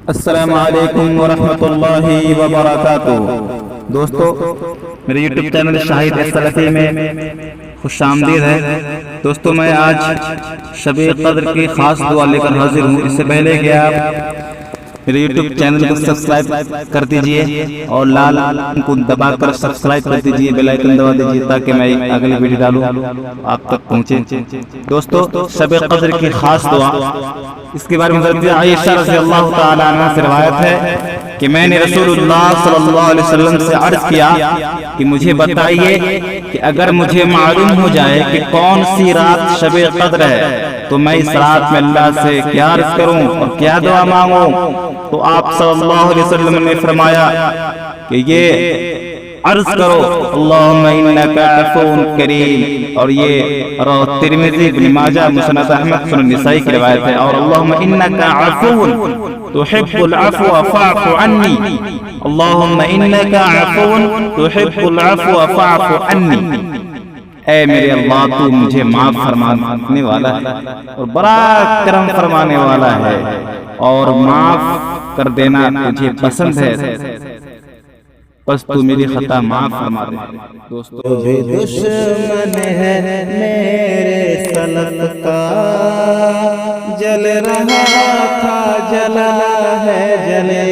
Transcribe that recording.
السلام علیکم ورحمۃ اللہ وبرکاتہ۔ دوستو، میرے یوٹیوب چینل شاہد السلفی میں خوش آمدید ہے۔ دوستو، میں آج شب قدر کی خاص دعا لے کر حاضر ہوں۔ اس سے پہلے کہ آپ میرے یوٹیوب چینل کو سبسکرائب کر دیجئے اور لال کو دبا کر سبسکرائب کر دیجئے، بیل آئیکن دبا دیجئے تاکہ میں اگلی ویڈیو ڈالوں آپ تک پہنچے۔ دوستو، شب قدر کی خاص دعا، اس کے بارے میں حضرت عائشہ رضی اللہ تعالی عنہ سے روایت ہے کہ میں نے رسول اللہ صلی اللہ علیہ وسلم سے عرض کیا کہ مجھے بتائیے کہ اگر مجھے معلوم ہو جائے کہ کون سی رات شب قدر ہے تو میں اس رات میں اللہ سے کیا عرض کروں اور کیا دعا مانگوں؟ تو آپ صلی اللہ علیہ وسلم نے فرمایا کہ یہ عرض کرو اللہم انکا عفو کریم، اور یہ رواه ترمذی، ابن ماجہ، مسند احمد، سنن نسائی کی روایت ہے۔ اور اللہم انکا عفو تحب العفو فاعف عنی، اللہم انکا عفو تحب العفو فاعف عنی، اے میرے اللہ تو مجھے معاف فرمانے والا ہے اور بڑا کرم فرمانے والا ہے اور معاف کر دینا تجھے پسند ہے، بس تو میری خطا معاف فرما دے۔ دوستو، بھی دشمن ہے میرے سلف کا، جل رہا تھا جلا ہے جلے